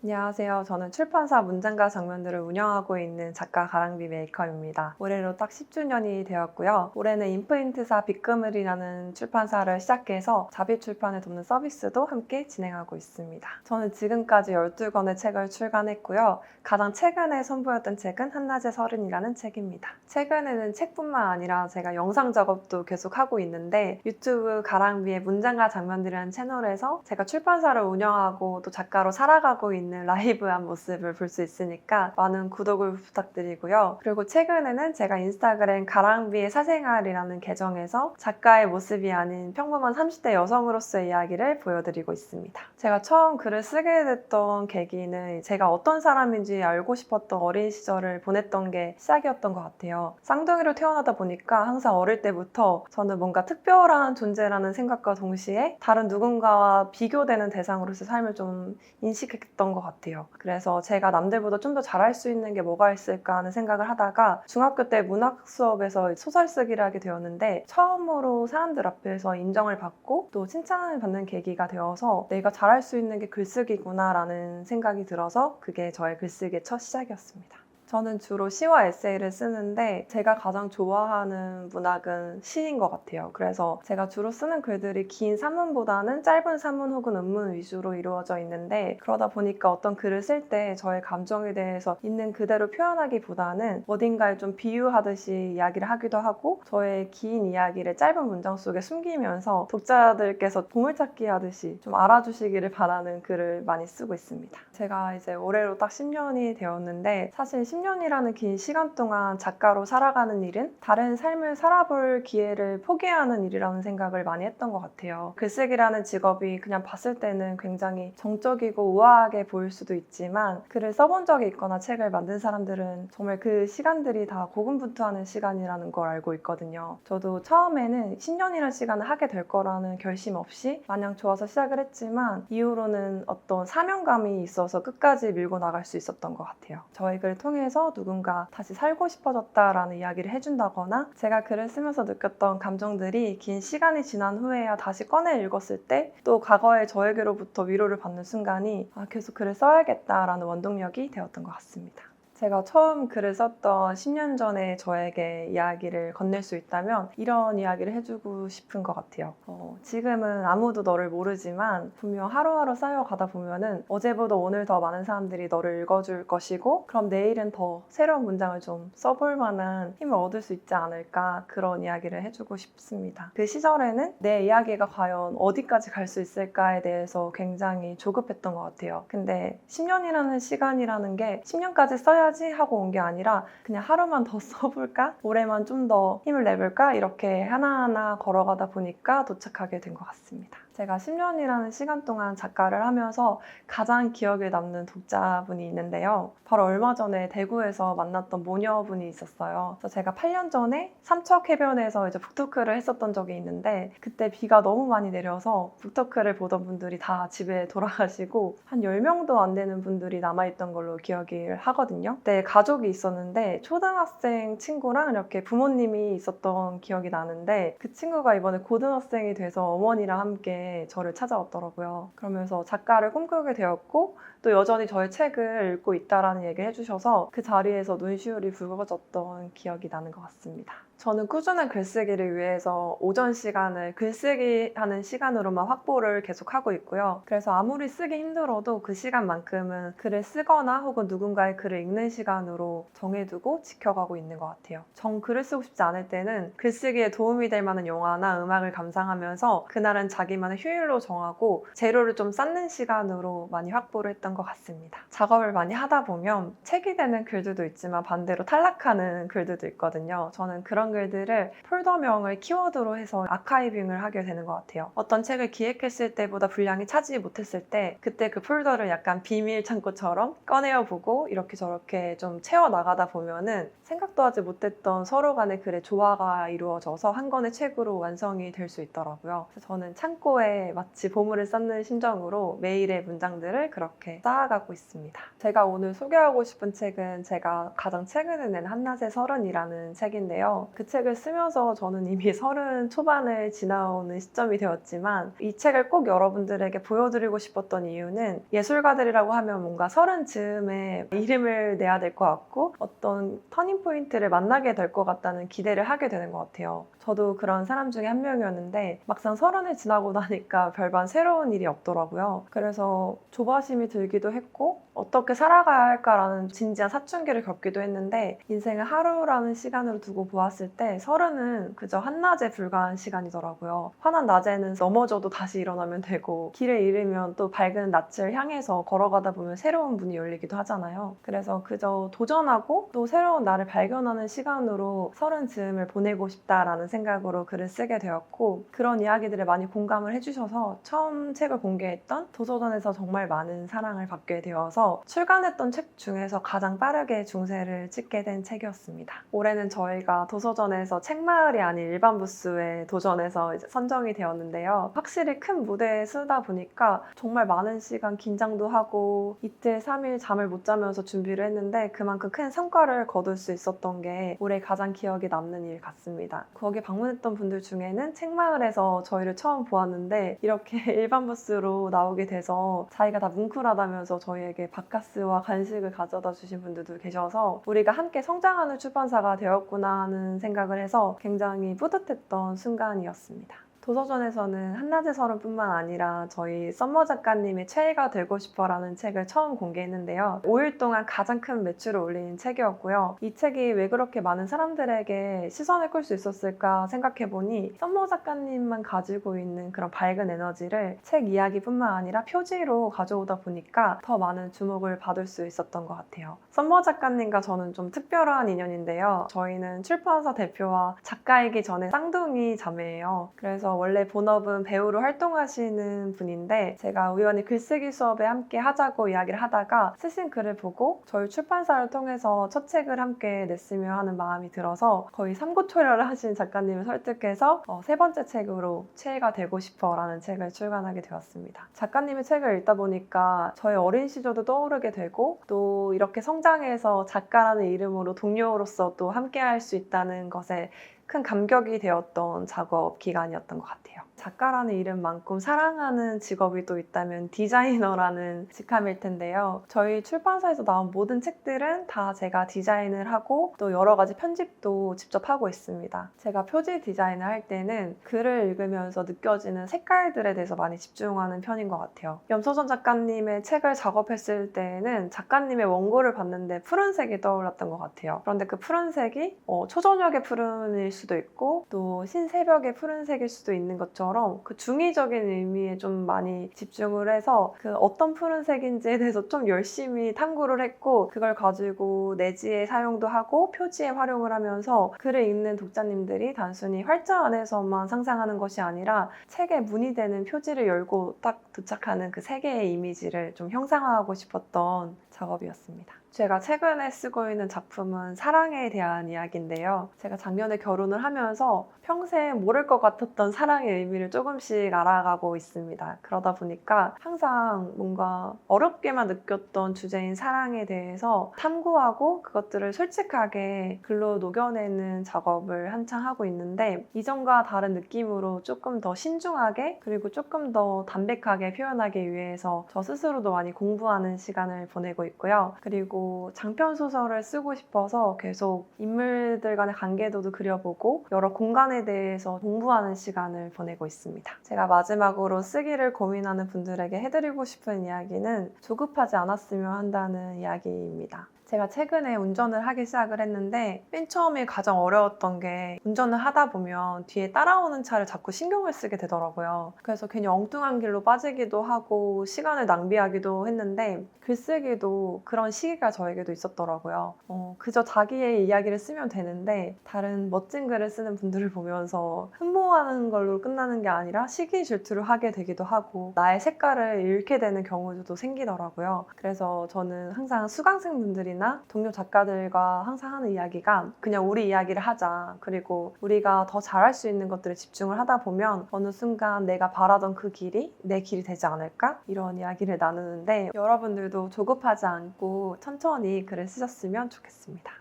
안녕하세요. 저는 출판사 문장과 장면들을 운영하고 있는 작가 가랑비 메이커입니다. 올해로 딱 10주년이 되었고요. 올해는 인프인트사 빅그물이라는 출판사를 시작해서 자비 출판을 돕는 서비스도 함께 진행하고 있습니다. 저는 지금까지 12권의 책을 출간했고요. 가장 최근에 선보였던 책은 한낮의 서른이라는 책입니다. 최근에는 책뿐만 아니라 제가 영상 작업도 계속 하고 있는데 유튜브 가랑비의 문장과 장면들이라는 채널에서 제가 출판사를 운영하고 또 작가로 살아가고 있는 라이브한 모습을 볼 수 있으니까 많은 구독을 부탁드리고요. 그리고 최근에는 제가 인스타그램 가랑비의 사생활이라는 계정에서 작가의 모습이 아닌 평범한 30대 여성으로서의 이야기를 보여드리고 있습니다. 제가 처음 글을 쓰게 됐던 계기는 제가 어떤 사람인지 알고 싶었던 어린 시절을 보냈던 게 시작이었던 것 같아요. 쌍둥이로 태어나다 보니까 항상 어릴 때부터 저는 뭔가 특별한 존재라는 생각과 동시에 다른 누군가와 비교되는 대상으로서 삶을 좀 인식했던 것 같아요. 그래서 제가 남들보다 좀 더 잘할 수 있는 게 뭐가 있을까 하는 생각을 하다가 중학교 때 문학 수업에서 소설 쓰기를 하게 되었는데 처음으로 사람들 앞에서 인정을 받고 또 칭찬을 받는 계기가 되어서 내가 잘할 수 있는 게 글쓰기구나 라는 생각이 들어서 그게 저의 글쓰기의 첫 시작이었습니다. 저는 주로 시와 에세이를 쓰는데 제가 가장 좋아하는 문학은 시인 것 같아요. 그래서 제가 주로 쓰는 글들이 긴 산문보다는 짧은 산문 혹은 음문 위주로 이루어져 있는데 그러다 보니까 어떤 글을 쓸 때 저의 감정에 대해서 있는 그대로 표현하기보다는 어딘가에 좀 비유하듯이 이야기를 하기도 하고 저의 긴 이야기를 짧은 문장 속에 숨기면서 독자들께서 보물찾기 하듯이 좀 알아주시기를 바라는 글을 많이 쓰고 있습니다. 제가 이제 올해로 딱 10년이 되었는데 사실 10년이라는 긴 시간 동안 작가로 살아가는 일은 다른 삶을 살아볼 기회를 포기하는 일이라는 생각을 많이 했던 것 같아요. 글쓰기라는 직업이 그냥 봤을 때는 굉장히 정적이고 우아하게 보일 수도 있지만 글을 써본 적이 있거나 책을 만든 사람들은 정말 그 시간들이 다 고군분투하는 시간이라는 걸 알고 있거든요. 저도 처음에는 10년이라는 시간을 하게 될 거라는 결심 없이 마냥 좋아서 시작을 했지만 이후로는 어떤 사명감이 있어서 끝까지 밀고 나갈 수 있었던 것 같아요. 저의 글을 통해서 누군가 다시 살고 싶어졌다라는 이야기를 해준다거나 제가 글을 쓰면서 느꼈던 감정들이 긴 시간이 지난 후에야 다시 꺼내 읽었을 때 또 과거의 저에게로부터 위로를 받는 순간이 계속 글을 써야겠다라는 원동력이 되었던 것 같습니다. 제가 처음 글을 썼던 10년 전에 저에게 이야기를 건넬 수 있다면 이런 이야기를 해주고 싶은 것 같아요. 지금은 아무도 너를 모르지만 분명 하루하루 쌓여가다 보면은 어제보다 오늘 더 많은 사람들이 너를 읽어줄 것이고 그럼 내일은 더 새로운 문장을 좀 써볼 만한 힘을 얻을 수 있지 않을까 그런 이야기를 해주고 싶습니다. 그 시절에는 내 이야기가 과연 어디까지 갈 수 있을까에 대해서 굉장히 조급했던 것 같아요. 근데 10년이라는 시간이라는 게 10년까지 써야 하고 온 게 아니라 그냥 하루만 더 써볼까? 올해만 좀 더 힘을 내볼까? 이렇게 하나하나 걸어가다 보니까 도착하게 된 것 같습니다. 제가 10년이라는 시간 동안 작가를 하면서 가장 기억에 남는 독자분이 있는데요. 바로 얼마 전에 대구에서 만났던 모녀분이 있었어요. 그래서 제가 8년 전에 삼척해변에서 이제 북토크를 했었던 적이 있는데 그때 비가 너무 많이 내려서 북토크를 보던 분들이 다 집에 돌아가시고 한 10명도 안 되는 분들이 남아있던 걸로 기억을 하거든요. 그때 가족이 있었는데 초등학생 친구랑 이렇게 부모님이 있었던 기억이 나는데 그 친구가 이번에 고등학생이 돼서 어머니랑 함께 저를 찾아왔더라고요. 그러면서 작가를 꿈꾸게 되었고 또 여전히 저의 책을 읽고 있다라는 얘기를 해주셔서 그 자리에서 눈시울이 붉어졌던 기억이 나는 것 같습니다. 저는 꾸준한 글쓰기를 위해서 오전 시간을 글쓰기 하는 시간으로만 확보를 계속 하고 있고요. 그래서 아무리 쓰기 힘들어도 그 시간만큼은 글을 쓰거나 혹은 누군가의 글을 읽는 시간으로 정해두고 지켜가고 있는 것 같아요. 정 글을 쓰고 싶지 않을 때는 글쓰기에 도움이 될 만한 영화나 음악을 감상하면서 그날은 자기만의 휴일로 정하고 재료를 좀 쌓는 시간으로 많이 확보를 했던 것 같습니다. 작업을 많이 하다 보면 책이 되는 글들도 있지만 반대로 탈락하는 글들도 있거든요. 저는 그런 글들을 폴더명을 키워드로 해서 아카이빙을 하게 되는 것 같아요. 어떤 책을 기획했을 때보다 분량이 차지 못했을 때 그때 그 폴더를 약간 비밀 창고처럼 꺼내어보고 이렇게 저렇게 좀 채워나가다 보면은 생각도 하지 못했던 서로 간의 글의 조화가 이루어져서 한 권의 책으로 완성이 될 수 있더라고요. 그래서 저는 창고에 마치 보물을 쌓는 심정으로 매일의 문장들을 그렇게 쌓아가고 있습니다. 제가 오늘 소개하고 싶은 책은 제가 가장 최근에 낸 한낮의 서른이라는 책인데요. 그 책을 쓰면서 저는 이미 30 초반을 지나오는 시점이 되었지만 이 책을 꼭 여러분들에게 보여드리고 싶었던 이유는 예술가들이라고 하면 뭔가 30 즈음에 이름을 내야 될 것 같고 어떤 터닝포인트를 만나게 될 것 같다는 기대를 하게 되는 것 같아요. 저도 그런 사람 중에 한 명이었는데 막상 30을 지나고 나니까 별반 새로운 일이 없더라고요. 그래서 조바심이 들기도 했고 어떻게 살아가야 할까라는 진지한 사춘기를 겪기도 했는데 인생을 하루라는 시간으로 두고 보았을 때 30은 그저 한낮에 불과한 시간이더라고요. 환한 낮에는 넘어져도 다시 일어나면 되고 길을 잃으면 또 밝은 낯을 향해서 걸어가다 보면 새로운 문이 열리기도 하잖아요. 그래서 그저 도전하고 또 새로운 나를 발견하는 시간으로 30 즈음을 보내고 싶다라는 생각으로 글을 쓰게 되었고 그런 이야기들을 많이 공감을 해주셔서 처음 책을 공개했던 도서관에서 정말 많은 사랑을 받게 되어서 출간했던 책 중에서 가장 빠르게 중세를 찍게 된 책이었습니다. 올해는 저희가 도서전에서 책마을이 아닌 일반 부스에 도전해서 이제 선정이 되었는데요. 확실히 큰 무대에 쓰다 보니까 정말 많은 시간 긴장도 하고 이틀 3일 잠을 못 자면서 준비를 했는데 그만큼 큰 성과를 거둘 수 있었던 게 올해 가장 기억에 남는 일 같습니다. 거기 방문했던 분들 중에는 책마을에서 저희를 처음 보았는데 이렇게 일반 부스로 나오게 돼서 자기가 다 뭉클하다면서 저희에게 바카스와 간식을 가져다 주신 분들도 계셔서 우리가 함께 성장하는 출판사가 되었구나 하는 생각을 해서 굉장히 뿌듯했던 순간이었습니다. 도서전에서는 한낮의 서른뿐만 아니라 저희 썸머 작가님의 최애가 되고 싶어라는 책을 처음 공개했는데요. 5일 동안 가장 큰 매출을 올린 책이었고요. 이 책이 왜 그렇게 많은 사람들에게 시선을 끌 수 있었을까 생각해보니 썸머 작가님만 가지고 있는 그런 밝은 에너지를 책 이야기뿐만 아니라 표지로 가져오다 보니까 더 많은 주목을 받을 수 있었던 것 같아요. 썸머 작가님과 저는 좀 특별한 인연인데요. 저희는 출판사 대표와 작가이기 전에 쌍둥이 자매예요. 그래서 원래 본업은 배우로 활동하시는 분인데 제가 우연히 글쓰기 수업에 함께 하자고 이야기를 하다가 쓰신 글을 보고 저희 출판사를 통해서 첫 책을 함께 냈으면 하는 마음이 들어서 거의 삼고초려를 하신 작가님을 설득해서 세 번째 책으로 최애가 되고 싶어 라는 책을 출간하게 되었습니다. 작가님의 책을 읽다 보니까 저의 어린 시절도 떠오르게 되고 또 이렇게 성장해서 작가라는 이름으로 동료로서 또 함께 할 수 있다는 것에 큰 감격이 되었던 작업 기간이었던 것 같아요. 작가라는 이름만큼 사랑하는 직업이 또 있다면 디자이너라는 직함일 텐데요. 저희 출판사에서 나온 모든 책들은 다 제가 디자인을 하고 또 여러 가지 편집도 직접 하고 있습니다. 제가 표지 디자인을 할 때는 글을 읽으면서 느껴지는 색깔들에 대해서 많이 집중하는 편인 것 같아요. 염소전 작가님의 책을 작업했을 때는 작가님의 원고를 봤는데 푸른색이 떠올랐던 것 같아요. 그런데 그 푸른색이 초저녁의 푸른일 수도 있고 또 신새벽의 푸른색일 수도 있는 것처럼 그 중의적인 의미에 좀 많이 집중을 해서 그 어떤 푸른색인지에 대해서 좀 열심히 탐구를 했고 그걸 가지고 내지에 사용도 하고 표지에 활용을 하면서 글을 읽는 독자님들이 단순히 활자 안에서만 상상하는 것이 아니라 책에 문이 되는 표지를 열고 딱 도착하는 그 세 개의 이미지를 좀 형상화하고 싶었던 작업이었습니다. 제가 최근에 쓰고 있는 작품은 사랑에 대한 이야기인데요. 제가 작년에 결혼을 하면서 평생 모를 것 같았던 사랑의 의미를 조금씩 알아가고 있습니다. 그러다 보니까 항상 뭔가 어렵게만 느꼈던 주제인 사랑에 대해서 탐구하고 그것들을 솔직하게 글로 녹여내는 작업을 한창 하고 있는데 이전과 다른 느낌으로 조금 더 신중하게 그리고 조금 더 담백하게 표현하기 위해서 저 스스로도 많이 공부하는 시간을 보내고 있고요. 그리고 장편 소설을 쓰고 싶어서 계속 인물들 간의 관계도도 그려보고 여러 공간에 대해서 공부하는 시간을 보내고 있습니다. 제가 마지막으로 쓰기를 고민하는 분들에게 해드리고 싶은 이야기는 조급하지 않았으면 한다는 이야기입니다. 제가 최근에 운전을 하기 시작을 했는데 맨 처음에 가장 어려웠던 게 운전을 하다 보면 뒤에 따라오는 차를 자꾸 신경을 쓰게 되더라고요. 그래서 괜히 엉뚱한 길로 빠지기도 하고 시간을 낭비하기도 했는데 글쓰기도 그런 시기가 저에게도 있었더라고요. 그저 자기의 이야기를 쓰면 되는데 다른 멋진 글을 쓰는 분들을 보면서 흠모하는 걸로 끝나는 게 아니라 시기 질투를 하게 되기도 하고 나의 색깔을 잃게 되는 경우도 생기더라고요. 그래서 저는 항상 수강생분들이나 동료 작가들과 항상 하는 이야기가 그냥 우리 이야기를 하자. 그리고 우리가 더 잘할 수 있는 것들을 집중을 하다 보면 어느 순간 내가 바라던 그 길이 내 길이 되지 않을까? 이런 이야기를 나누는데 여러분들도 조급하지 않고 천천히 글을 쓰셨으면 좋겠습니다.